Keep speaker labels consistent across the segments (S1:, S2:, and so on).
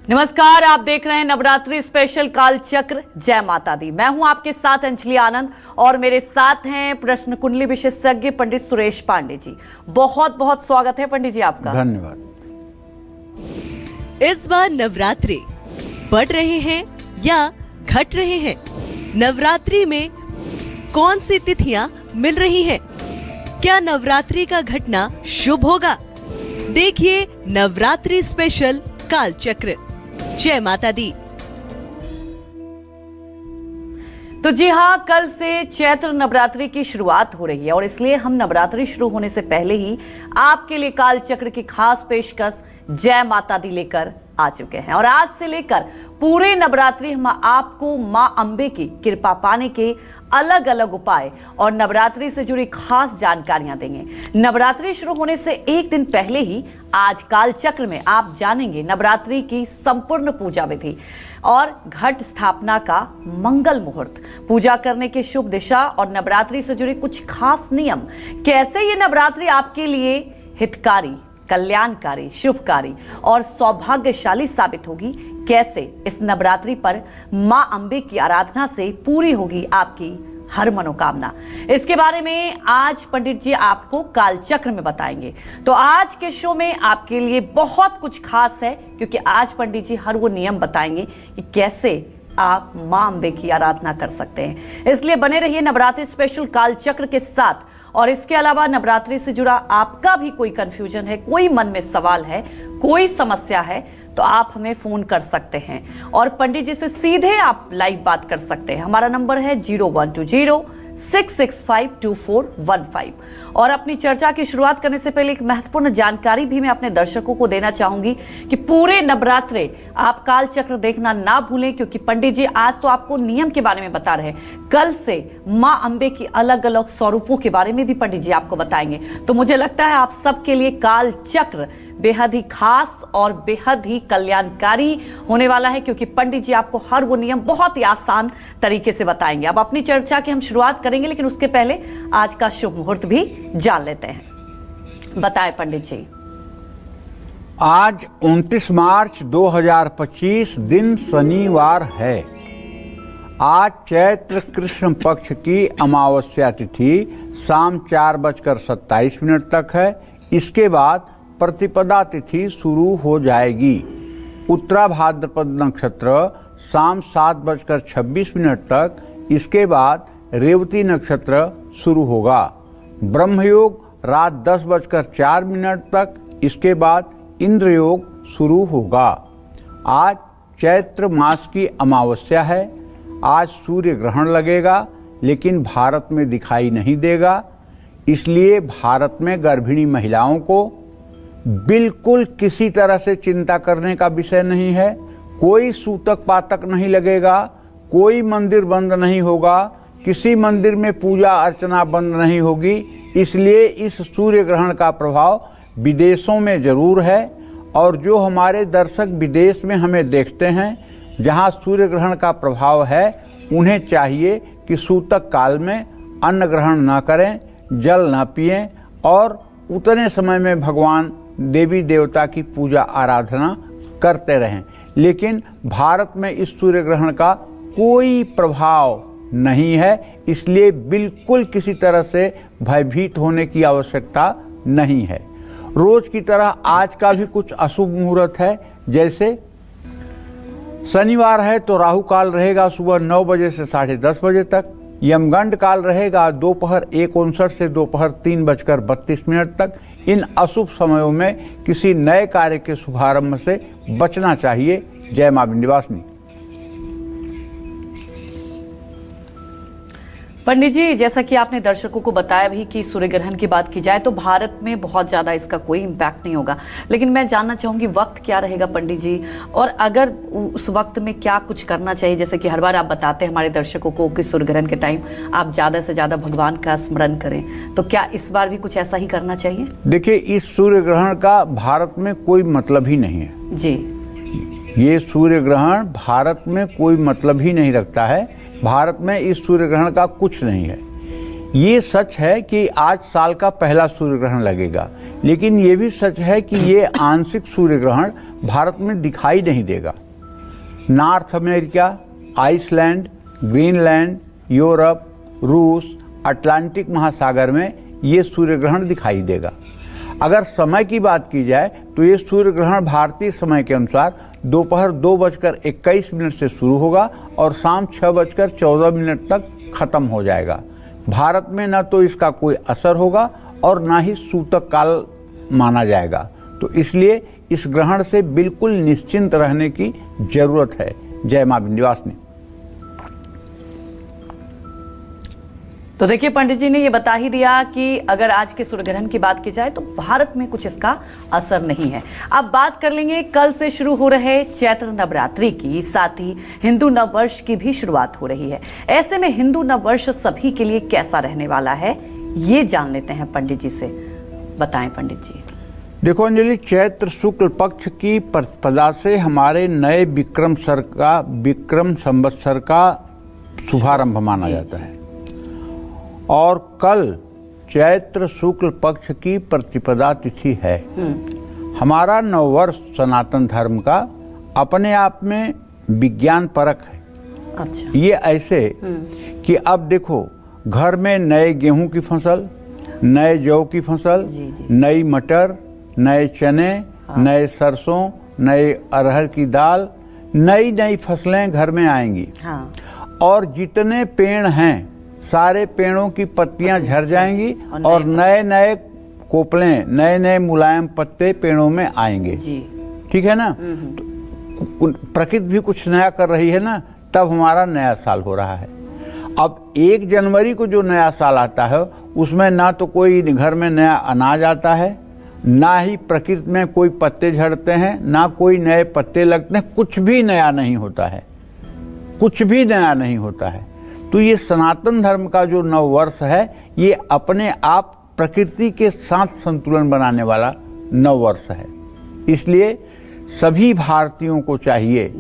S1: नमस्कार, आप देख रहे हैं नवरात्रि स्पेशल काल चक्र। जय माता दी। मैं हूं आपके साथ अंजलि आनंद और मेरे साथ हैं प्रश्न कुंडली विशेषज्ञ पंडित सुरेश पांडे जी। बहुत बहुत स्वागत है पंडित जी आपका।
S2: धन्यवाद।
S3: इस बार नवरात्रि बढ़ रहे हैं या घट रहे हैं? नवरात्रि में कौन सी तिथियां मिल रही हैं? क्या नवरात्रि का घटना शुभ होगा? देखिए नवरात्रि स्पेशल काल चक्र। जय माता दी।
S1: तो जी हाँ, कल से चैत्र नवरात्रि की शुरुआत हो रही है और इसलिए हम नवरात्रि शुरू होने से पहले ही आपके लिए काल चक्र की खास पेशकश जय माता दी लेकर आ चुके हैं। और आज से लेकर पूरे नवरात्रि हम आपको मां अंबे की कृपा पाने के अलग अलग उपाय और नवरात्रि से जुड़ी खास जानकारियां देंगे। नवरात्रि शुरू होने से एक दिन पहले ही आज काल चक्र में आप जानेंगे नवरात्रि की संपूर्ण पूजा विधि और घट स्थापना का मंगल मुहूर्त, पूजा करने की शुभ दिशा और नवरात्रि से जुड़े कुछ खास नियम। कैसे ये नवरात्रि आपके लिए हितकारी, कल्याणकारी, शुभकारी और सौभाग्यशाली साबित होगी। कैसे इस नवरात्रि पर मां अंबे की आराधना से पूरी होगी आपकी हर मनोकामना, इसके बारे में आज पंडित जी आपको काल चक्र में बताएंगे। तो आज के शो में आपके लिए बहुत कुछ खास है, क्योंकि आज पंडित जी हर वो नियम बताएंगे कि कैसे आप मां अंबे की आराधना कर सकते हैं। इसलिए बने रहिए नवरात्रि स्पेशल काल चक्र के साथ। और इसके अलावा नवरात्रि से जुड़ा आपका भी कोई कंफ्यूजन है, कोई मन में सवाल है, कोई समस्या है, तो आप हमें फोन कर सकते हैं और पंडित जी से सीधे आप लाइव बात कर सकते हैं। हमारा नंबर है 0120-665-2415। और अपनी चर्चा की शुरुआत करने से पहले एक महत्वपूर्ण जानकारी भी मैं अपने दर्शकों को देना चाहूंगी कि पूरे नवरात्रे आप काल चक्र देखना ना भूलें, क्योंकि पंडित जी आज तो आपको नियम के बारे में बता रहे हैं, कल से मां अंबे की अलग अलग स्वरूपों के बारे में भी पंडित जी आपको बताएंगे। तो मुझे लगता है आप सबके लिए काल चक्र बेहद ही खास और बेहद ही कल्याणकारी होने वाला है, क्योंकि पंडित जी आपको हर वो नियम बहुत ही आसान तरीके से बताएंगे। अब अपनी चर्चा की हम शुरुआत करेंगे, लेकिन उसके पहले आज का शुभ मुहूर्त भी जान लेते हैं। बताएं पंडित जी।
S2: आज 29 मार्च 2025 दिन शनिवार है। आज चैत्र कृष्ण पक्ष की अमावस्या तिथि शाम 4:27 तक है। इसके बाद प्रतिपदा तिथि शुरू हो जाएगी। उत्तरा भाद्रपद नक्षत्र शाम 7:26 तक, इसके बाद रेवती नक्षत्र शुरू होगा। ब्रह्मयोग रात 10:04 तक, इसके बाद इंद्र योग शुरू होगा। आज चैत्र मास की अमावस्या है। आज सूर्य ग्रहण लगेगा, लेकिन भारत में दिखाई नहीं देगा। इसलिए भारत में गर्भिणी महिलाओं को बिल्कुल किसी तरह से चिंता करने का विषय नहीं है। कोई सूतक पातक नहीं लगेगा, कोई मंदिर बंद नहीं होगा, किसी मंदिर में पूजा अर्चना बंद नहीं होगी। इसलिए इस सूर्य ग्रहण का प्रभाव विदेशों में जरूर है। और जो हमारे दर्शक विदेश में हमें देखते हैं, जहां सूर्य ग्रहण का प्रभाव है, उन्हें चाहिए कि सूतक काल में अन्न ग्रहण न करें, जल न पिएं और उतने समय में भगवान देवी देवता की पूजा आराधना करते रहें। लेकिन भारत में इस सूर्य ग्रहण का कोई प्रभाव नहीं है, इसलिए बिल्कुल किसी तरह से भयभीत होने की आवश्यकता नहीं है। रोज की तरह आज का भी कुछ अशुभ मुहूर्त है। जैसे शनिवार है तो राहु काल रहेगा सुबह 9 बजे से 10:30 बजे तक। यमगंड काल रहेगा दोपहर 1:59 से दोपहर 3:32 तक। इन अशुभ समयों में किसी नए कार्य के शुभारंभ से बचना चाहिए। जय मां विंध्यवासिनी।
S1: पंडित जी, जैसा कि आपने दर्शकों को बताया भी कि सूर्य ग्रहण की बात की जाए तो भारत में बहुत ज़्यादा इसका कोई इम्पैक्ट नहीं होगा, लेकिन मैं जानना चाहूँगी वक्त क्या रहेगा पंडित जी, और अगर उस वक्त में क्या कुछ करना चाहिए। जैसे कि हर बार आप बताते हैं हमारे दर्शकों को कि सूर्य ग्रहण के टाइम आप ज़्यादा से ज़्यादा भगवान का स्मरण करें, तो क्या इस बार भी कुछ ऐसा ही करना चाहिए?
S2: देखिए, इस सूर्य ग्रहण का भारत में कोई मतलब ही नहीं है
S1: जी।
S2: ये सूर्य ग्रहण भारत में कोई मतलब ही नहीं रखता है। भारत में इस सूर्य ग्रहण का कुछ नहीं है। ये सच है कि आज साल का पहला सूर्य ग्रहण लगेगा, लेकिन ये भी सच है कि ये आंशिक सूर्य ग्रहण भारत में दिखाई नहीं देगा। North America, Iceland, Greenland, Europe, रूस, अटलांटिक महासागर में ये सूर्य ग्रहण दिखाई देगा। अगर समय की बात की जाए तो ये सूर्य ग्रहण भारतीय समय के अनुसार दोपहर 2:21 से शुरू होगा और शाम 6:14 तक खत्म हो जाएगा। भारत में न तो इसका कोई असर होगा और ना ही सूतक काल माना जाएगा, तो इसलिए इस ग्रहण से बिल्कुल निश्चिंत रहने की जरूरत है। जय मां विंध्यवासिनी।
S1: तो देखिए, पंडित जी ने ये बता ही दिया कि अगर आज के सूर्य ग्रहण की बात की जाए तो भारत में कुछ इसका असर नहीं है। अब बात कर लेंगे कल से शुरू हो रहे चैत्र नवरात्रि की, साथ ही हिंदू नववर्ष की भी शुरुआत हो रही है। ऐसे में हिंदू नववर्ष सभी के लिए कैसा रहने वाला है, ये जान लेते हैं पंडित जी से। बताएं पंडित जी।
S2: देखो अंजलि, चैत्र शुक्ल पक्ष की प्रतिपदा से हमारे नए विक्रम संवत्सर का शुभारंभ माना जाता है और कल चैत्र शुक्ल पक्ष की प्रतिपदा तिथि है। हमारा नववर्ष सनातन धर्म का अपने आप में विज्ञान परक है।
S1: अच्छा।
S2: ये ऐसे कि अब देखो, घर में नए गेहूं की फसल, नए जौ की फसल, नई मटर, नए चने, नए सरसों, नए अरहर की दाल, नई नई फसलें घर में आएंगी। और जितने पेड़ हैं सारे पेड़ों की पत्तियां झड़ जाएंगी और नए नए कोपले, नए नए मुलायम पत्ते पेड़ों में आएंगे। ठीक है ना। तो प्रकृति भी कुछ नया कर रही है ना, तब हमारा नया साल हो रहा है। अब 1 जनवरी को जो नया साल आता है उसमें ना तो कोई घर में नया अनाज आता है, ना ही प्रकृति में कोई पत्ते झड़ते हैं, ना कोई नए पत्ते लगते हैं, कुछ भी नया नहीं होता है, कुछ भी नया नहीं होता है। तो ये सनातन धर्म का जो नववर्ष है ये अपने आप प्रकृति के साथ संतुलन बनाने वाला नववर्ष है। इसलिए सभी भारतीयों को चाहिए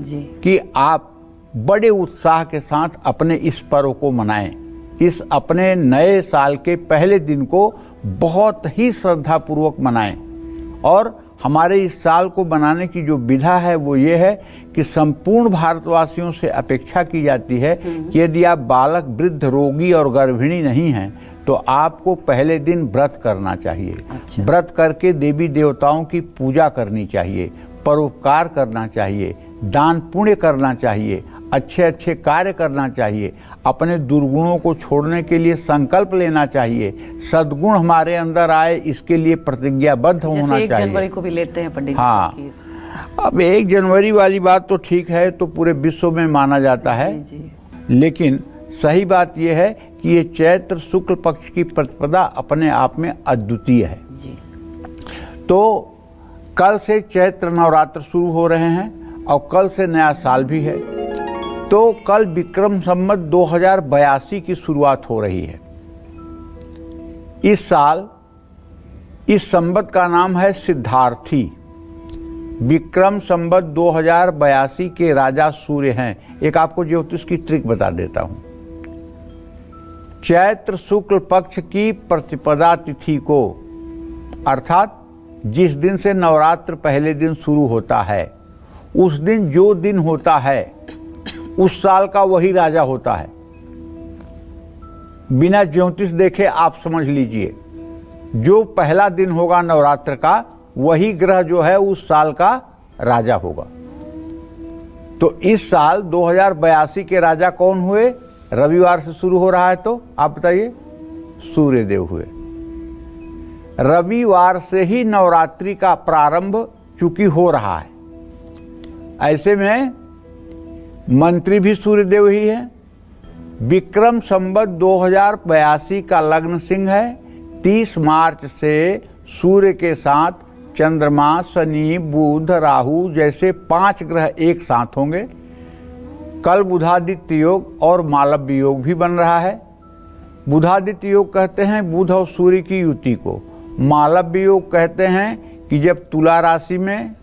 S2: कि आप बड़े उत्साह के साथ अपने इस पर्व को मनाएं। इस अपने नए साल के पहले दिन को बहुत ही श्रद्धापूर्वक मनाएं। और हमारे इस साल को बनाने की जो विधा है वो ये है कि संपूर्ण भारतवासियों से अपेक्षा की जाती है कि यदि आप बालक, वृद्ध, रोगी और गर्भिणी नहीं हैं तो आपको पहले दिन व्रत करना चाहिए। अच्छा। व्रत करके देवी देवताओं की पूजा करनी चाहिए, परोपकार करना चाहिए, दान पुण्य करना चाहिए, अच्छे अच्छे कार्य करना चाहिए, अपने दुर्गुणों को छोड़ने के लिए संकल्प लेना चाहिए, सद्गुण हमारे अंदर आए इसके लिए प्रतिज्ञाबद्ध होना चाहिए।
S1: 1 जनवरी को भी लेते हैं पंडित जी।
S2: हाँ, अब 1 जनवरी वाली बात तो ठीक है, तो पूरे विश्व में माना जाता है। लेकिन सही बात यह है कि ये चैत्र शुक्ल पक्ष की प्रतिपदा अपने आप में अद्वितीय है। तो कल से चैत्र नवरात्र शुरू हो रहे हैं और कल से नया साल भी है। तो कल विक्रम संवत 2082 की शुरुआत हो रही है। इस साल इस संवत का नाम है सिद्धार्थी। विक्रम संवत 2082 के राजा सूर्य हैं। एक आपको ज्योतिष की ट्रिक बता देता हूं। चैत्र शुक्ल पक्ष की प्रतिपदा तिथि को, अर्थात जिस दिन से नवरात्र पहले दिन शुरू होता है, उस दिन जो दिन होता है उस साल का वही राजा होता है। बिना ज्योतिष देखे आप समझ लीजिए, जो पहला दिन होगा नवरात्र का वही ग्रह जो है उस साल का राजा होगा। तो इस साल 2082 के राजा कौन हुए? रविवार से शुरू हो रहा है तो आप बताइए, सूर्यदेव हुए। रविवार से ही नवरात्रि का प्रारंभ चूंकि हो रहा है, ऐसे में मंत्री भी सूर्यदेव ही है। विक्रम संवत 2082 का लग्न सिंह है। 30 मार्च से सूर्य के साथ चंद्रमा, शनि, बुध, राहु जैसे 5 ग्रह एक साथ होंगे। कल बुधादित्य योग और मालव्य योग भी बन रहा है। बुधादित्य योग कहते हैं बुध और सूर्य की युति को। मालव्य योग कहते हैं कि जब तुला राशि में,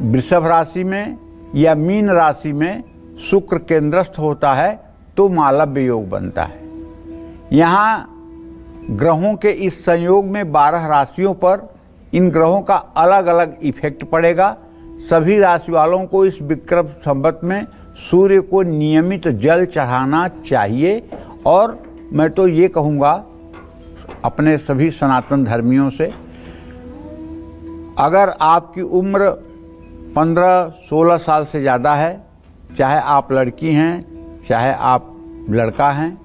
S2: वृषभ राशि में या मीन राशि में शुक्र केंद्रस्थ होता है तो मालव्य योग बनता है। यहाँ ग्रहों के इस संयोग में 12 राशियों पर इन ग्रहों का अलग अलग इफेक्ट पड़ेगा। सभी राशि वालों को इस विक्रम संवत में सूर्य को नियमित जल चढ़ाना चाहिए। और मैं तो ये कहूँगा अपने सभी सनातन धर्मियों से, अगर आपकी उम्र 15-16 साल से ज़्यादा है, चाहे आप लड़की हैं चाहे आप लड़का हैं,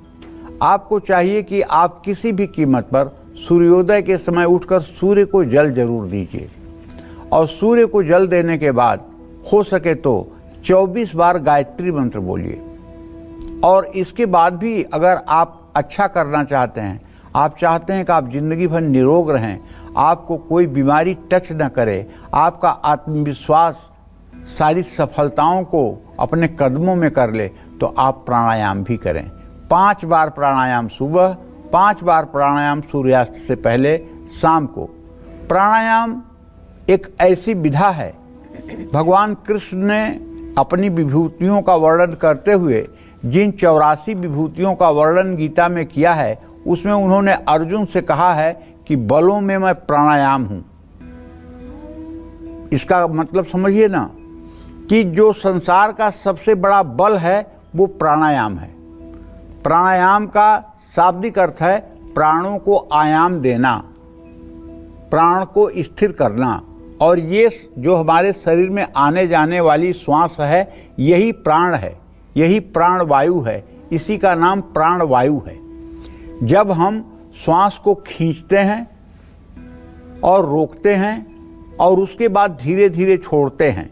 S2: आपको चाहिए कि आप किसी भी कीमत पर सूर्योदय के समय उठकर सूर्य को जल जरूर दीजिए। और सूर्य को जल देने के बाद हो सके तो 24 बार गायत्री मंत्र बोलिए। और इसके बाद भी अगर आप अच्छा करना चाहते हैं, आप चाहते हैं कि आप जिंदगी भर निरोग रहें, आपको कोई बीमारी टच न करे, आपका आत्मविश्वास सारी सफलताओं को अपने कदमों में कर ले, तो आप प्राणायाम भी करें। 5 बार प्राणायाम सुबह, 5 बार प्राणायाम सूर्यास्त से पहले, शाम को। प्राणायाम एक ऐसी विधा है, भगवान कृष्ण ने अपनी विभूतियों का वर्णन करते हुए जिन 84 विभूतियों का वर्णन गीता में किया है, उसमें उन्होंने अर्जुन से कहा है कि बलों में मैं प्राणायाम हूं। इसका मतलब समझिए ना कि जो संसार का सबसे बड़ा बल है वो प्राणायाम है। प्राणायाम का शाब्दिक अर्थ है प्राणों को आयाम देना, प्राण को स्थिर करना। और ये जो हमारे शरीर में आने जाने वाली श्वास है, यही प्राण है, यही प्राण वायु है, इसी का नाम प्राण वायु है। जब हम श्वास को खींचते हैं और रोकते हैं और उसके बाद धीरे धीरे छोड़ते हैं,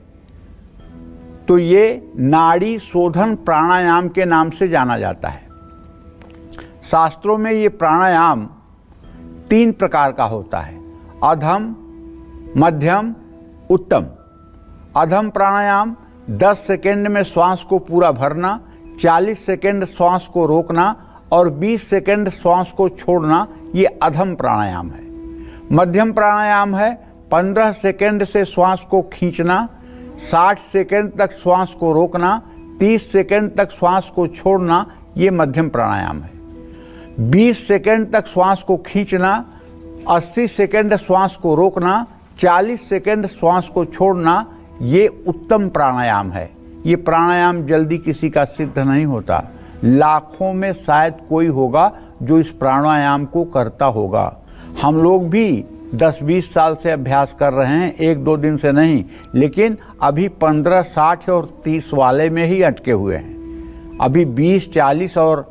S2: तो ये नाड़ी शोधन प्राणायाम के नाम से जाना जाता है। शास्त्रों में ये प्राणायाम 3 प्रकार का होता है, अधम, मध्यम, उत्तम। अधम प्राणायाम 10 सेकेंड में श्वास को पूरा भरना, 40 सेकेंड श्वास को रोकना और 20 सेकेंड श्वास को छोड़ना, ये अधम प्राणायाम है। मध्यम प्राणायाम है 15 सेकेंड से श्वास को खींचना, 60 सेकेंड तक श्वास को रोकना, 30 सेकेंड तक श्वास को छोड़ना, ये मध्यम प्राणायाम है। 20 सेकेंड तक श्वास को खींचना, 80 सेकेंड श्वास को रोकना, 40 सेकेंड श्वास को छोड़ना, ये उत्तम प्राणायाम है। ये प्राणायाम जल्दी किसी का सिद्ध नहीं होता, लाखों में शायद कोई होगा जो इस प्राणायाम को करता होगा। हम लोग भी 10-20 साल से अभ्यास कर रहे हैं, 1-2 दिन से नहीं, लेकिन अभी 15, 60 और 30 वाले में ही अटके हुए हैं। अभी 20, 40 और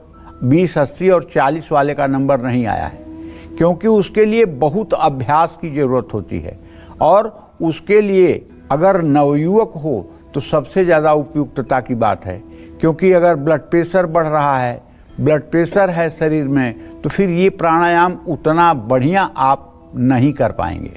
S2: 20, 80 और 40 वाले का नंबर नहीं आया है, क्योंकि उसके लिए बहुत अभ्यास की ज़रूरत होती है। और उसके लिए अगर नवयुवक हो तो सबसे ज़्यादा उपयुक्तता की बात है, क्योंकि अगर ब्लड प्रेशर बढ़ रहा है, ब्लड प्रेशर है शरीर में, तो फिर ये प्राणायाम उतना बढ़िया आप नहीं कर पाएंगे।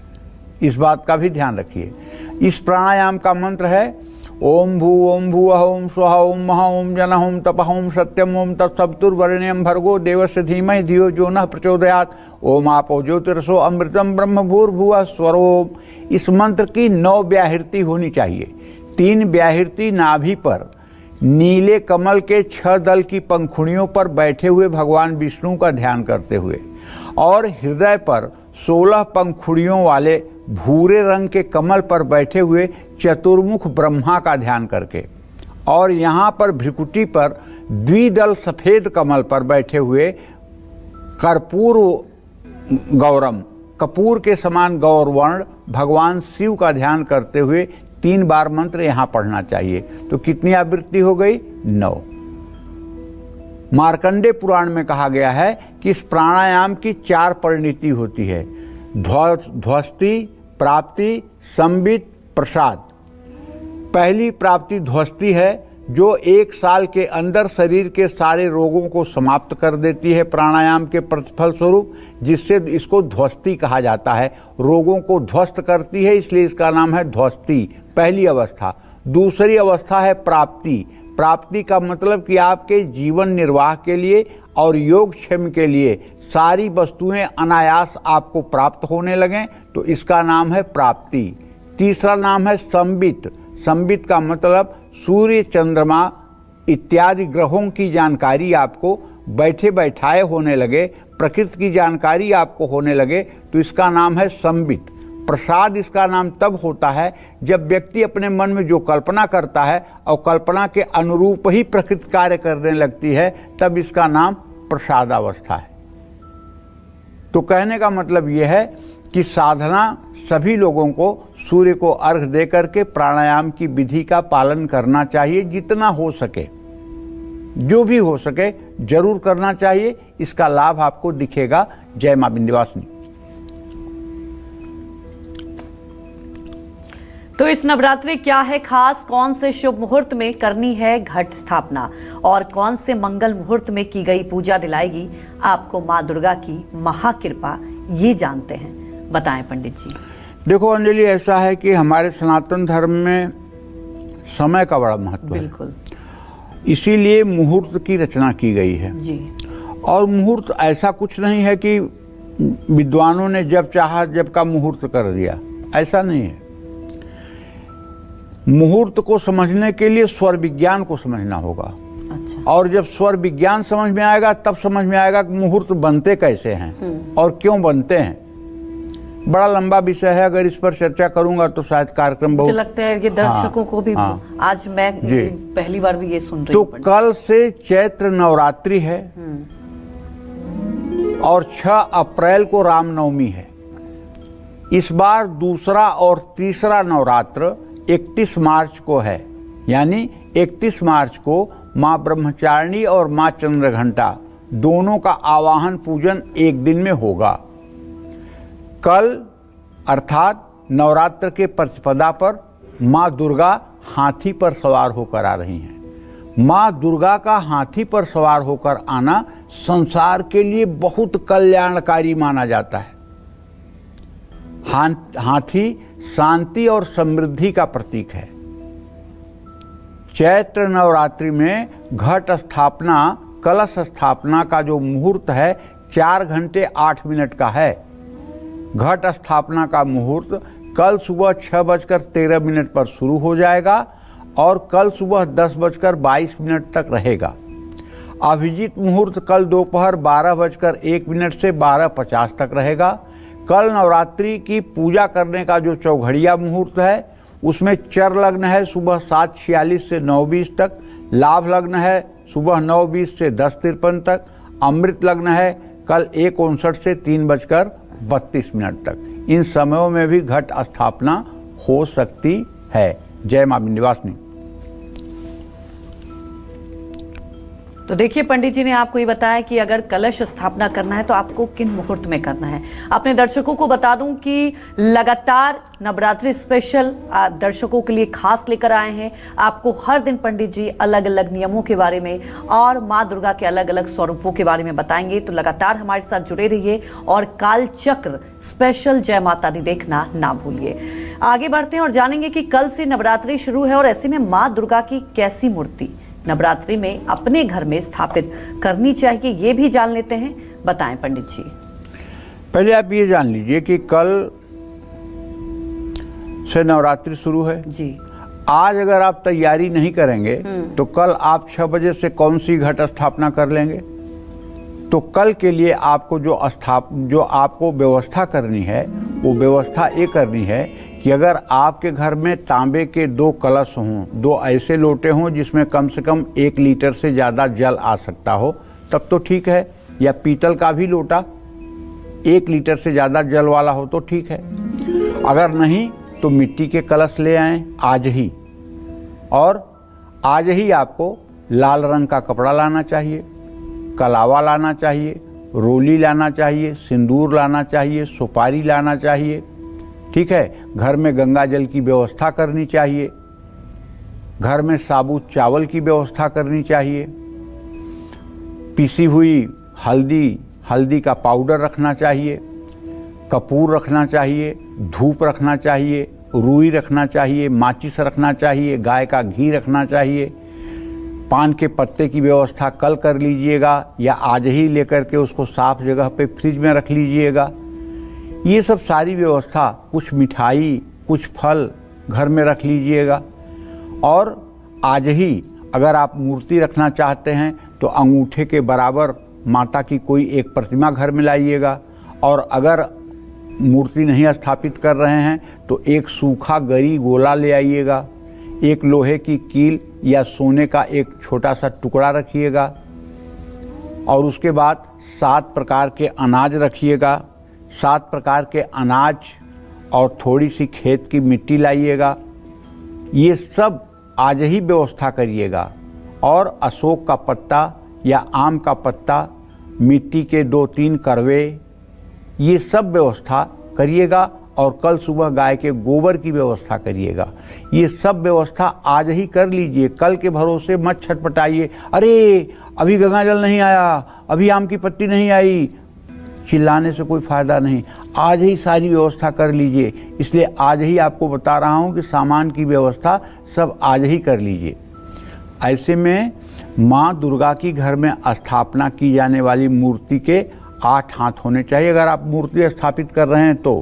S2: इस बात का भी ध्यान रखिए। इस प्राणायाम का मंत्र है ओम भुवः ओम स्वः ओम महा ओम जनः ओम तपः ओम सत्यम ओम तत्सवितुर्वरेण्यं भर्गो देवस्य धीमहि धियो यो नः प्रचोदयात् ओम आपो ज्योतिरसो अमृतम ब्रह्म भूर्भुवः स्वरोम। इस मंत्र की 9 व्याहृति होनी चाहिए। 3 व्याहृति नाभि पर नीले कमल के 6 दल की पंखुड़ियों पर बैठे हुए भगवान विष्णु का ध्यान करते हुए, और हृदय पर 16 पंखुड़ियों वाले भूरे रंग के कमल पर बैठे हुए चतुर्मुख ब्रह्मा का ध्यान करके, और यहाँ पर भ्रिकुटी पर द्विदल सफेद कमल पर बैठे हुए कर्पूर गौरम, कपूर के समान गौरवर्ण भगवान शिव का ध्यान करते हुए 3 बार मंत्र यहाँ पढ़ना चाहिए। तो कितनी आवृत्ति हो गई? 9। मार्कंडे पुराण में कहा गया है कि इस प्राणायाम की 4 परिणति होती है, ध्वस्ति, प्राप्ति, संबित, प्रसाद। पहली प्राप्ति ध्वस्ति है, जो 1 साल के अंदर शरीर के सारे रोगों को समाप्त कर देती है प्राणायाम के प्रतिफल स्वरूप, जिससे इसको ध्वस्ति कहा जाता है। रोगों को ध्वस्त करती है, इसलिए इसका नाम है ध्वस्ति, पहली अवस्था। दूसरी अवस्था है प्राप्ति। प्राप्ति का मतलब कि आपके जीवन निर्वाह के लिए और योगक्षेम के लिए सारी वस्तुएं अनायास आपको प्राप्त होने लगें, तो इसका नाम है प्राप्ति। तीसरा नाम है संबित। संबित का मतलब सूर्य, चंद्रमा इत्यादि ग्रहों की जानकारी आपको बैठे बैठाए होने लगे, प्रकृति की जानकारी आपको होने लगे, तो इसका नाम है संबित। प्रसाद इसका नाम तब होता है जब व्यक्ति अपने मन में जो कल्पना करता है और कल्पना के अनुरूप ही प्रकृति कार्य करने लगती है, तब इसका नाम प्रसादावस्था है। तो कहने का मतलब यह है कि साधना सभी लोगों को सूर्य को अर्घ दे करके प्राणायाम की विधि का पालन करना चाहिए, जितना हो सके, जो भी हो सके जरूर करना चाहिए। इसका लाभ आपको दिखेगा। जय मां विंध्यवासिनी।
S1: तो इस नवरात्रि क्या है खास, कौन से शुभ मुहूर्त में करनी है घट स्थापना और कौन से मंगल मुहूर्त में की गई पूजा दिलाएगी आपको मां दुर्गा की महाकृपा, ये जानते हैं। बताएं पंडित जी।
S2: देखो अंजलि, ऐसा है कि हमारे सनातन धर्म में समय का बड़ा महत्व है।
S1: बिल्कुल,
S2: इसीलिए मुहूर्त की रचना की गई है
S1: जी।
S2: और मुहूर्त ऐसा कुछ नहीं है कि विद्वानों ने जब चाहा जब का मुहूर्त कर दिया, ऐसा नहीं है। मुहूर्त को समझने के लिए स्वर विज्ञान को समझना होगा।
S1: अच्छा।
S2: और जब स्वर विज्ञान समझ में आएगा तब समझ में आएगा कि मुहूर्त बनते कैसे हैं और क्यों बनते हैं। बड़ा लंबा विषय है, अगर इस पर चर्चा करूंगा तो शायद कार्यक्रम बहुत,
S1: मुझे लगता है कि दर्शकों को भी आज मैं पहली बार भी ये सुन रही
S2: हूं।
S1: तो
S2: कल से चैत्र नवरात्रि है और 6 अप्रैल को रामनवमी है। इस बार दूसरा और तीसरा नवरात्र 31 मार्च को है, यानी 31 मार्च को माँ ब्रह्मचारिणी और माँ चंद्रघंटा दोनों का आवाहन पूजन एक दिन में होगा। कल अर्थात नवरात्र के प्रतिपदा पर माँ दुर्गा हाथी पर सवार होकर आ रही हैं। माँ दुर्गा का हाथी पर सवार होकर आना संसार के लिए बहुत कल्याणकारी माना जाता है। हाथी शांति और समृद्धि का प्रतीक है। चैत्र नवरात्रि में घट स्थापना, कलश स्थापना का जो मुहूर्त है 4 घंटे 8 मिनट का है। घट स्थापना का मुहूर्त कल सुबह 6:13 पर शुरू हो जाएगा और कल सुबह 10:22 तक रहेगा। अभिजीत मुहूर्त कल दोपहर 12:01 से 12:50 तक रहेगा। कल नवरात्रि की पूजा करने का जो चौघड़िया मुहूर्त है उसमें चर लग्न है सुबह 7:46 से 9:20 तक, लाभ लग्न है सुबह 9:20 से 10:53 तक, अमृत लग्न है कल 1:59 से 3:32 तक। इन समयों में भी घट स्थापना हो सकती है। जय मां विंध्यवासिनी।
S1: तो देखिए पंडित जी ने आपको ये बताया कि अगर कलश स्थापना करना है तो आपको किन मुहूर्त में करना है। अपने दर्शकों को बता दूं कि लगातार नवरात्रि स्पेशल दर्शकों के लिए खास लेकर आए हैं। आपको हर दिन पंडित जी अलग अलग नियमों के बारे में और माँ दुर्गा के अलग अलग स्वरूपों के बारे में बताएंगे। तो लगातार हमारे साथ जुड़े रहिए और काल चक्र स्पेशल जय माता दी देखना ना भूलिए। आगे बढ़ते हैं और जानेंगे कि कल से नवरात्रि शुरू है और ऐसे में माँ दुर्गा की कैसी मूर्ति नवरात्रि में अपने घर में स्थापित करनी चाहिए, ये भी जान लेते हैं। बताएं पंडित जी।
S2: पहले आप ये जान लीजिए कि कल से नवरात्रि शुरू है
S1: जी।
S2: आज अगर आप तैयारी नहीं करेंगे तो कल आप 6 बजे से कौन सी घट स्थापना कर लेंगे। तो कल के लिए आपको जो आपको व्यवस्था करनी है वो व्यवस्था ये करनी है कि अगर आपके घर में तांबे के 2 कलश हों, 2 ऐसे लोटे हों जिसमें कम से कम 1 लीटर से ज़्यादा जल आ सकता हो, तब तो ठीक है। या पीतल का भी लोटा 1 लीटर से ज़्यादा जल वाला हो तो ठीक है। अगर नहीं तो मिट्टी के कलश ले आएं आज ही। और आज ही आपको लाल रंग का कपड़ा लाना चाहिए, कलावा लाना चाहिए, रोली लाना चाहिए, सिंदूर लाना चाहिए, सुपारी लाना चाहिए। ठीक है। घर में गंगा जल की व्यवस्था करनी चाहिए, घर में साबुत चावल की व्यवस्था करनी चाहिए, पिसी हुई हल्दी का पाउडर रखना चाहिए, कपूर रखना चाहिए, धूप रखना चाहिए, रुई रखना चाहिए, माचिस रखना चाहिए, गाय का घी रखना चाहिए। पान के पत्ते की व्यवस्था कल कर लीजिएगा या आज ही लेकर के उसको साफ जगह पे फ्रिज में रख लीजिएगा। ये सब सारी व्यवस्था, कुछ मिठाई, कुछ फल घर में रख लीजिएगा। और आज ही अगर आप मूर्ति रखना चाहते हैं तो अंगूठे के बराबर माता की कोई एक प्रतिमा घर में लाइएगा। और अगर मूर्ति नहीं स्थापित कर रहे हैं तो एक सूखा गरी गोला ले आइएगा, एक लोहे की कील या सोने का एक छोटा सा टुकड़ा रखिएगा, और उसके बाद 7 प्रकार के अनाज रखिएगा। 7 प्रकार के अनाज और थोड़ी सी खेत की मिट्टी लाइएगा। ये सब आज ही व्यवस्था करिएगा। और अशोक का पत्ता या आम का पत्ता, मिट्टी के 2-3 करवे, ये सब व्यवस्था करिएगा। और कल सुबह गाय के गोबर की व्यवस्था करिएगा। ये सब व्यवस्था आज ही कर लीजिए। कल के भरोसे मत छटपटाइए, अरे अभी गंगा जल नहीं आया, अभी आम की पत्ती नहीं आई। चिल्लाने से कोई फ़ायदा नहीं, आज ही सारी व्यवस्था कर लीजिए। इसलिए आज ही आपको बता रहा हूँ कि सामान की व्यवस्था सब आज ही कर लीजिए। ऐसे में माँ दुर्गा की घर में स्थापना की जाने वाली मूर्ति के 8 हाथ होने चाहिए। अगर आप मूर्ति स्थापित कर रहे हैं तो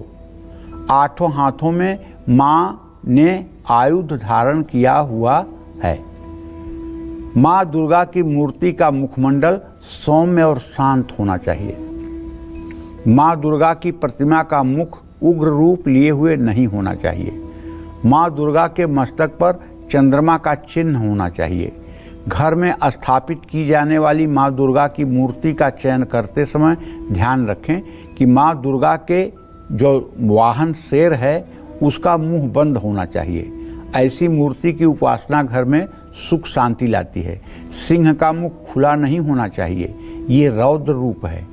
S2: 8 हाथों में माँ ने आयुध धारण किया हुआ है। माँ दुर्गा की मूर्ति का मुखमंडल सौम्य और शांत होना चाहिए। माँ दुर्गा की प्रतिमा का मुख उग्र रूप लिए हुए नहीं होना चाहिए। माँ दुर्गा के मस्तक पर चंद्रमा का चिन्ह होना चाहिए। घर में स्थापित की जाने वाली माँ दुर्गा की मूर्ति का चयन करते समय ध्यान रखें कि माँ दुर्गा के जो वाहन शेर है उसका मुंह बंद होना चाहिए। ऐसी मूर्ति की उपासना घर में सुख शांति लाती है। सिंह का मुख खुला नहीं होना चाहिए, ये रौद्र रूप है।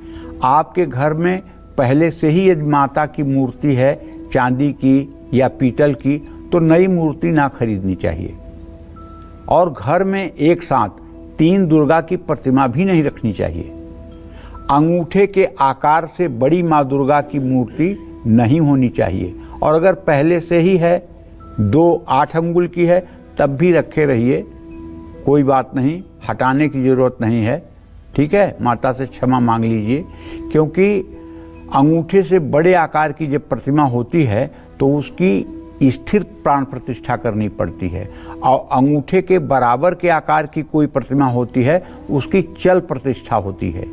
S2: आपके घर में पहले से ही यदि माता की मूर्ति है चांदी की या पीतल की, तो नई मूर्ति ना खरीदनी चाहिए। और घर में एक साथ 3 दुर्गा की प्रतिमा भी नहीं रखनी चाहिए। अंगूठे के आकार से बड़ी माँ दुर्गा की मूर्ति नहीं होनी चाहिए। और अगर पहले से ही है 2 8 अंगुल की है तब भी रखे रहिए, कोई बात नहीं, हटाने की ज़रूरत नहीं है। ठीक है, माता से क्षमा मांग लीजिए। क्योंकि अंगूठे से बड़े आकार की जब प्रतिमा होती है तो उसकी स्थिर प्राण प्रतिष्ठा करनी पड़ती है। और अंगूठे के बराबर के आकार की कोई प्रतिमा होती है उसकी चल प्रतिष्ठा होती है।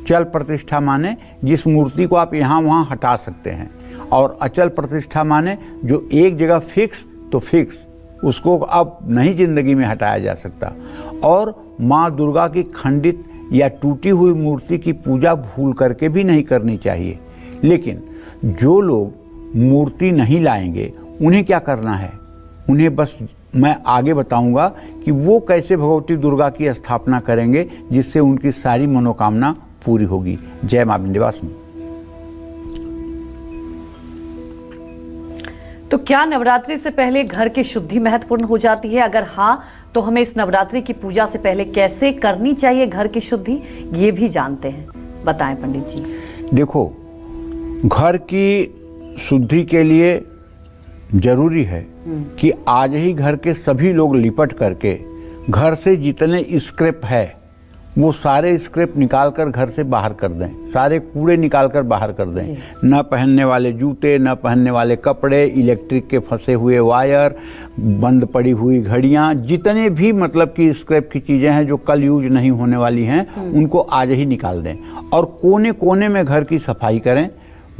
S2: चल प्रतिष्ठा माने जिस मूर्ति को आप यहाँ वहाँ हटा सकते हैं, और अचल प्रतिष्ठा माने जो एक जगह फिक्स तो फिक्स, उसको अब नहीं जिंदगी में हटाया जा सकता। और माँ दुर्गा की खंडित या टूटी हुई मूर्ति की पूजा भूल करके भी नहीं करनी चाहिए। लेकिन जो लोग मूर्ति नहीं लाएंगे उन्हें क्या करना है, उन्हें बस मैं आगे बताऊंगा कि वो कैसे भगवती दुर्गा की स्थापना करेंगे जिससे उनकी सारी मनोकामना पूरी होगी। जय मां विंध्यवासिनी।
S1: तो क्या नवरात्रि से पहले घर की शुद्धि महत्वपूर्ण हो जाती है? अगर हाँ, तो हमें इस नवरात्रि की पूजा से पहले कैसे करनी चाहिए घर की शुद्धि, ये भी जानते हैं। बताएं पंडित जी।
S2: देखो, घर की शुद्धि के लिए जरूरी है कि आज ही घर के सभी लोग लिपट करके घर से जितने स्क्रैप है वो सारे स्क्रैप निकाल कर घर से बाहर कर दें, सारे कूड़े निकाल कर बाहर कर दें। न पहनने वाले जूते, न पहनने वाले कपड़े, इलेक्ट्रिक के फंसे हुए वायर, बंद पड़ी हुई घड़ियां, जितने भी मतलब कि स्क्रैप की चीज़ें हैं जो कल यूज नहीं होने वाली हैं, उनको आज ही निकाल दें। और कोने कोने में घर की सफाई करें।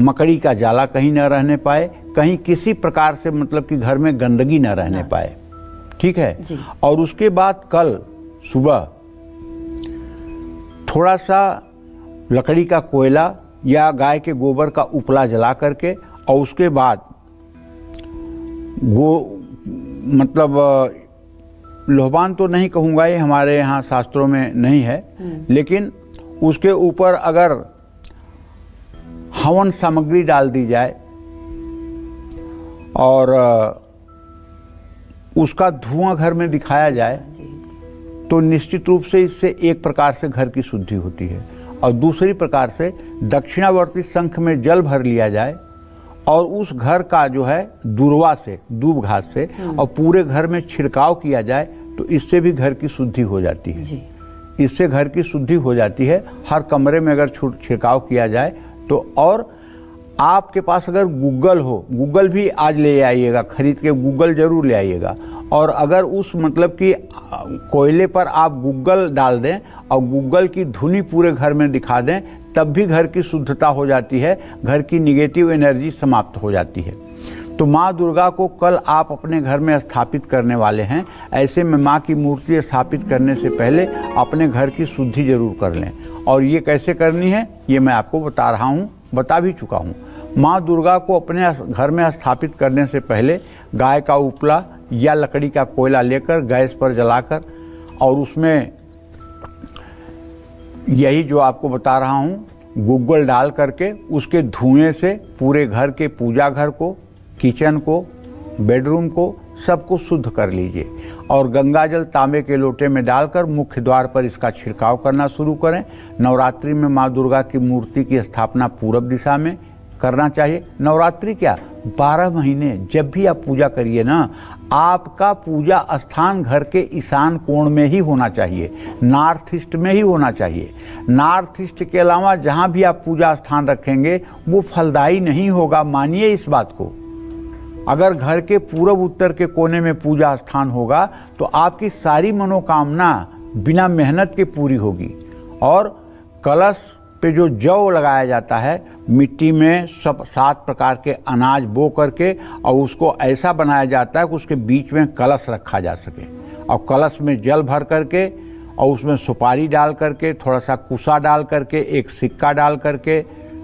S2: मकड़ी का जाला कहीं न रहने पाए, कहीं किसी प्रकार से मतलब कि घर में गंदगी न रहने पाए। ठीक है। और उसके बाद कल सुबह थोड़ा सा लकड़ी का कोयला या गाय के गोबर का उपला जला करके, और उसके बाद मतलब लोहबान तो नहीं कहूँगा, ये हमारे यहाँ शास्त्रों में नहीं है, लेकिन उसके ऊपर अगर हवन सामग्री डाल दी जाए और उसका धुआं घर में दिखाया जाए तो निश्चित रूप से इससे एक प्रकार से घर की शुद्धि होती है। और दूसरी प्रकार से दक्षिणावर्ती शंख में जल भर लिया जाए और उस घर का जो है दूर्वा से, दूब घास से, और पूरे घर में छिड़काव किया जाए तो इससे भी घर की शुद्धि हो जाती है। इससे घर की शुद्धि हो जाती है। हर कमरे में अगर छिड़काव किया जाए तो। और आपके पास अगर गूगल हो, गूगल भी आज ले आइएगा, खरीद के गूगल जरूर ले आइएगा। और अगर उस मतलब कि कोयले पर आप गूगल डाल दें और गूगल की धुनी पूरे घर में दिखा दें, तब भी घर की शुद्धता हो जाती है, घर की निगेटिव एनर्जी समाप्त हो जाती है। तो माँ दुर्गा को कल आप अपने घर में स्थापित करने वाले हैं। ऐसे में माँ की मूर्ति स्थापित करने से पहले अपने घर की शुद्धि जरूर कर लें। और ये कैसे करनी है ये मैं आपको बता रहा हूँ, बता भी चुका हूँ। माँ दुर्गा को अपने घर में स्थापित करने से पहले गाय का उपला या लकड़ी का कोयला लेकर गैस पर जलाकर और उसमें यही जो आपको बता रहा हूँ गूगल डाल करके उसके धुएं से पूरे घर के पूजा घर को, किचन को, बेडरूम को सबको शुद्ध कर लीजिए और गंगा जल तांबे के लोटे में डालकर मुख्य द्वार पर इसका छिड़काव करना शुरू करें। नवरात्रि में माँ दुर्गा की मूर्ति की स्थापना पूरब दिशा में करना चाहिए। नवरात्रि क्या 12 महीने जब भी आप पूजा करिए ना, आपका पूजा स्थान घर के ईशान कोण में ही होना चाहिए, नॉर्थ ईस्ट में ही होना चाहिए। नॉर्थ ईस्ट के अलावा जहाँ भी आप पूजा स्थान रखेंगे वो फलदायी नहीं होगा, मानिए इस बात को। अगर घर के पूर्व उत्तर के कोने में पूजा स्थान होगा तो आपकी सारी मनोकामना बिना मेहनत के पूरी होगी। और कलश पे जो जौ लगाया जाता है, मिट्टी में 7 प्रकार के अनाज बो करके और उसको ऐसा बनाया जाता है कि उसके बीच में कलश रखा जा सके और कलश में जल भर करके और उसमें सुपारी डाल करके, थोड़ा सा कुसा डाल करके, एक सिक्का डाल करके,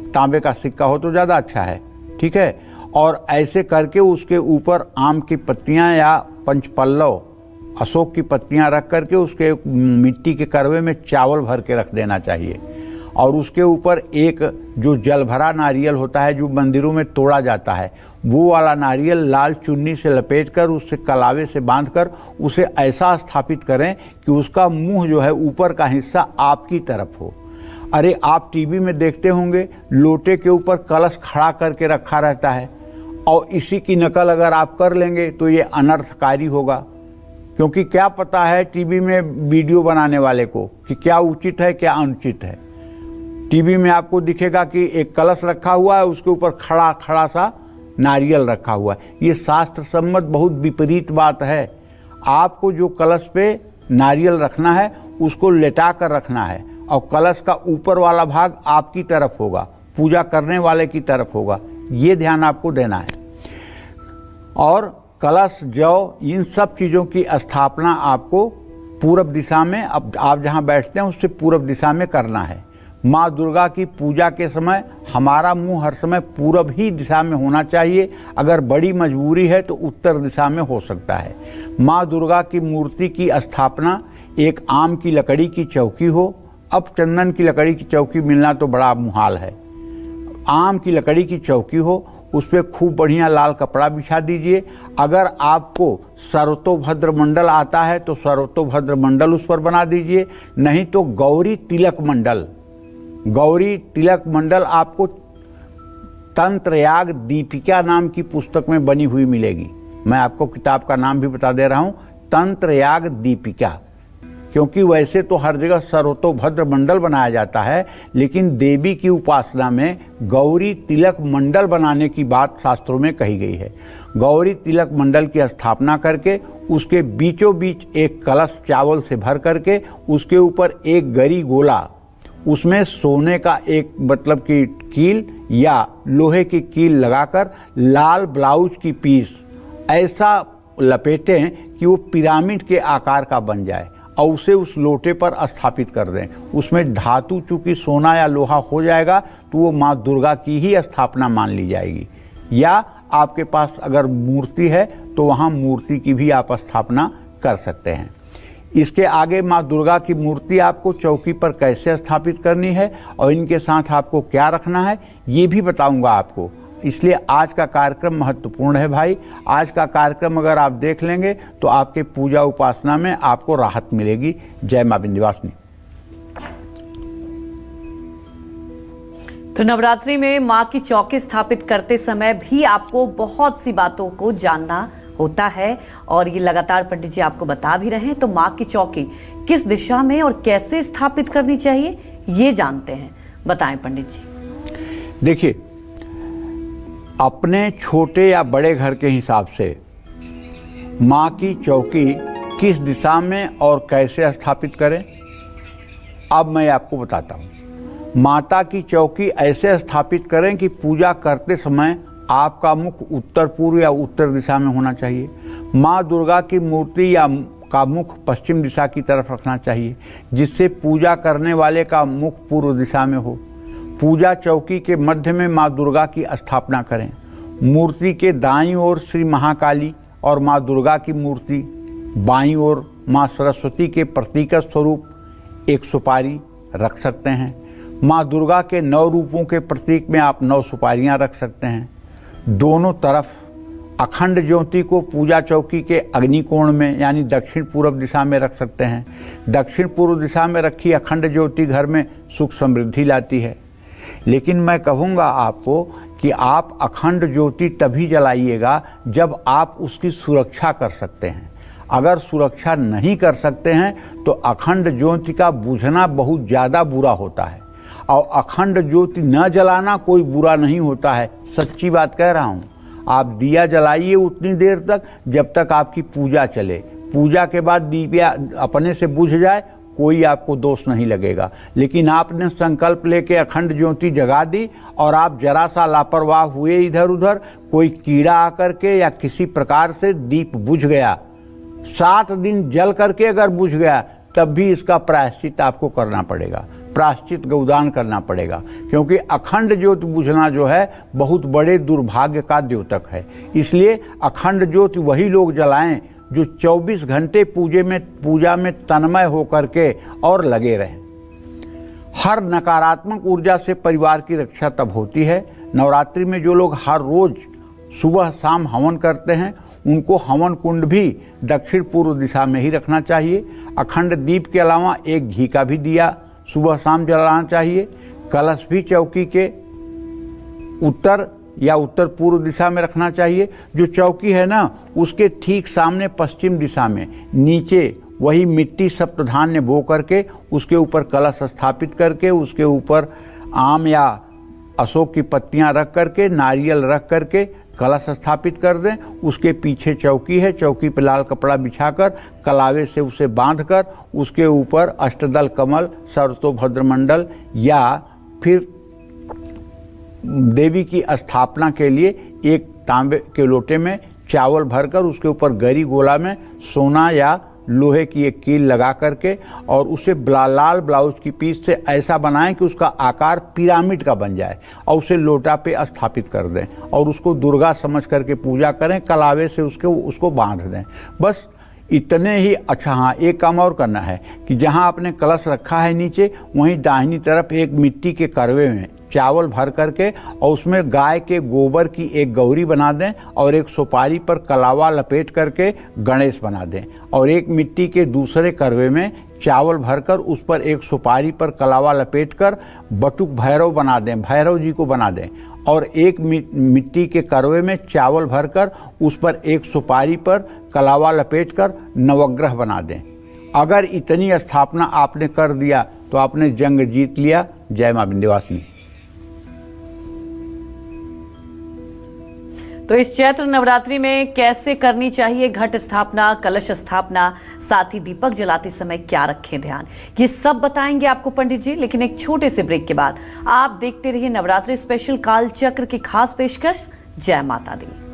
S2: तांबे का सिक्का हो तो ज़्यादा अच्छा है, ठीक है। और ऐसे करके उसके ऊपर आम की पत्तियां या पंचपल्लव अशोक की पत्तियां रख करके उसके मिट्टी के करवे में चावल भर के रख देना चाहिए और उसके ऊपर एक जो जल भरा नारियल होता है जो मंदिरों में तोड़ा जाता है, वो वाला नारियल लाल चुन्नी से लपेटकर उससे कलावे से बांधकर उसे ऐसा स्थापित करें कि उसका मुंह जो है ऊपर का हिस्सा आपकी तरफ हो। अरे आप टीवी में देखते होंगे लोटे के ऊपर कलश खड़ा करके रखा रहता है और इसी की नकल अगर आप कर लेंगे तो ये अनर्थकारी होगा, क्योंकि क्या पता है टीवी में वीडियो बनाने वाले को कि क्या उचित है क्या अनुचित है। टीवी में आपको दिखेगा कि एक कलश रखा हुआ है, उसके ऊपर खड़ा खड़ा सा नारियल रखा हुआ है। ये शास्त्र सम्मत बहुत विपरीत बात है। आपको जो कलश पे नारियल रखना है उसको लेटा कर रखना है और कलश का ऊपर वाला भाग आपकी तरफ होगा, पूजा करने वाले की तरफ होगा, ये ध्यान आपको देना है। और कलश, जौ, इन सब चीज़ों की स्थापना आपको पूरब दिशा में, अब आप जहाँ बैठते हैं उससे पूरब दिशा में करना है। माँ दुर्गा की पूजा के समय हमारा मुंह हर समय पूरब ही दिशा में होना चाहिए। अगर बड़ी मजबूरी है तो उत्तर दिशा में हो सकता है। माँ दुर्गा की मूर्ति की स्थापना एक आम की लकड़ी की चौकी हो। अब चंदन की लकड़ी की चौकी मिलना तो बड़ा मुहाल है। आम की लकड़ी की चौकी हो, उस पर खूब बढ़िया लाल कपड़ा बिछा दीजिए। अगर आपको सर्वतोभद्र मंडल आता है तो सर्वतोभद्र मंडल उस पर बना दीजिए, नहीं तो गौरी तिलक मंडल, गौरी तिलक मंडल आपको तंत्रयाग दीपिका नाम की पुस्तक में बनी हुई मिलेगी। मैं आपको किताब का नाम भी बता दे रहा हूँ, तंत्रयाग दीपिका। क्योंकि वैसे तो हर जगह सर्वतोभद्र मंडल बनाया जाता है, लेकिन देवी की उपासना में गौरी तिलक मंडल बनाने की बात शास्त्रों में कही गई है। गौरी तिलक मंडल की स्थापना करके उसके बीचों बीच एक कलश चावल से भर करके उसके ऊपर एक गरी गोला, उसमें सोने का एक मतलब की कील या लोहे की कील लगाकर लाल ब्लाउज की पीस ऐसा लपेटें कि वो पिरामिड के आकार का बन जाए और उसे उस लोटे पर स्थापित कर दें। उसमें धातु चूंकि सोना या लोहा हो जाएगा तो वो माँ दुर्गा की ही स्थापना मान ली जाएगी। या आपके पास अगर मूर्ति है तो वहाँ मूर्ति की भी आप स्थापना कर सकते हैं। इसके आगे माँ दुर्गा की मूर्ति आपको चौकी पर कैसे स्थापित करनी है और इनके साथ आपको क्या रखना है ये भी बताऊंगा आपको। इसलिए आज का कार्यक्रम महत्वपूर्ण है भाई। आज का कार्यक्रम अगर आप देख लेंगे तो आपके पूजा उपासना में आपको राहत मिलेगी। जय मां विंध्यवासिनी।
S1: तो नवरात्रि में मां की चौकी स्थापित करते समय भी आपको बहुत सी बातों को जानना होता है और ये लगातार पंडित जी आपको बता भी रहे हैं। तो मां की चौकी किस दिशा में और कैसे स्थापित करनी चाहिए ये जानते हैं, बताएं पंडित जी।
S2: देखिए, अपने छोटे या बड़े घर के हिसाब से माँ की चौकी किस दिशा में और कैसे स्थापित करें? अब मैं आपको बताता हूँ। माता की चौकी ऐसे स्थापित करें कि पूजा करते समय आपका मुख उत्तर पूर्व या उत्तर दिशा में होना चाहिए। माँ दुर्गा की मूर्ति या का मुख पश्चिम दिशा की तरफ रखना चाहिए, जिससे पूजा करने वाले का मुख पूर्व दिशा में हो। पूजा चौकी के मध्य में माँ दुर्गा की स्थापना करें। मूर्ति के दाईं ओर श्री महाकाली और माँ दुर्गा की मूर्ति, बाईं ओर माँ सरस्वती के प्रतीक स्वरूप एक सुपारी रख सकते हैं। माँ दुर्गा के 9 रूपों के प्रतीक में आप 9 सुपारियाँ रख सकते हैं। दोनों तरफ अखंड ज्योति को पूजा चौकी के अग्निकोण में यानी दक्षिण पूर्व दिशा में रख सकते हैं। दक्षिण पूर्व दिशा में रखी अखंड ज्योति घर में सुख समृद्धि लाती है। लेकिन मैं कहूँगा आपको कि आप अखंड ज्योति तभी जलाइएगा जब आप उसकी सुरक्षा कर सकते हैं। अगर सुरक्षा नहीं कर सकते हैं तो अखंड ज्योति का बुझना बहुत ज़्यादा बुरा होता है, और अखंड ज्योति न जलाना कोई बुरा नहीं होता है। सच्ची बात कह रहा हूँ। आप दिया जलाइए उतनी देर तक जब तक आपकी पूजा चले। पूजा के बाद दिया अपने से बुझ जाए, कोई आपको दोष नहीं लगेगा। लेकिन आपने संकल्प लेके अखंड ज्योति जगा दी और आप जरा सा लापरवाह हुए इधर उधर, कोई कीड़ा आकर के या किसी प्रकार से दीप बुझ गया, 7 दिन जल करके अगर बुझ गया, तब भी इसका प्रायश्चित आपको करना पड़ेगा। प्रायश्चित गौदान करना पड़ेगा, क्योंकि अखंड ज्योति बुझना जो है बहुत बड़े दुर्भाग्य का द्योतक है। इसलिए अखंड ज्योति वही लोग जलाएं जो 24 घंटे पूजा में तन्मय होकर के और लगे रहें। हर नकारात्मक ऊर्जा से परिवार की रक्षा तब होती है। नवरात्रि में जो लोग हर रोज सुबह शाम हवन करते हैं, उनको हवन कुंड भी दक्षिण पूर्व दिशा में ही रखना चाहिए। अखंड दीप के अलावा एक घी का भी दिया सुबह शाम जलाना चाहिए। कलश भी चौकी के उत्तर या उत्तर पूर्व दिशा में रखना चाहिए। जो चौकी है ना, उसके ठीक सामने पश्चिम दिशा में नीचे वही मिट्टी सप्तधान्य बो करके उसके ऊपर कलश स्थापित करके उसके ऊपर आम या अशोक की पत्तियां रख करके, नारियल रख करके कलश स्थापित कर दें। उसके पीछे चौकी है, चौकी पर लाल कपड़ा बिछाकर कलावे से उसे बांधकर उसके ऊपर अष्टदल कमल, सर्वतोभद्रमंडल या फिर देवी की स्थापना के लिए एक तांबे के लोटे में चावल भरकर उसके ऊपर गरी गोला में सोना या लोहे की एक कील लगा करके और उसे लाल ब्लाउज की पीस से ऐसा बनाएं कि उसका आकार पिरामिड का बन जाए और उसे लोटा पे स्थापित कर दें और उसको दुर्गा समझ करके पूजा करें। कलावे से उसको बांध दें। बस इतने ही। अच्छा हाँ, एक काम और करना है कि जहाँ आपने कलश रखा है नीचे, वहीं दाहिनी तरफ एक मिट्टी के करवे में चावल भर करके और उसमें गाय के गोबर की एक गौरी बना दें और एक सुपारी पर कलावा लपेट करके गणेश बना दें और एक मिट्टी के दूसरे करवे में चावल भरकर उस पर एक सुपारी पर कलावा लपेटकर बटुक भैरव बना दें, भैरव जी को बना दें और एक मिट्टी के करवे में चावल भरकर उस पर एक सुपारी पर कलावा लपेटकर नवग्रह बना दें। अगर इतनी स्थापना आपने कर दिया तो आपने जंग जीत लिया। जय मां विंध्यवासिनी।
S1: तो इस चैत्र नवरात्रि में कैसे करनी चाहिए घट स्थापना, कलश स्थापना, साथ ही दीपक जलाते समय क्या रखें ध्यान, ये सब बताएंगे आपको पंडित जी। लेकिन एक छोटे से ब्रेक के बाद आप देखते रहिए नवरात्रि स्पेशल काल चक्र की खास पेशकश। जय माता दी।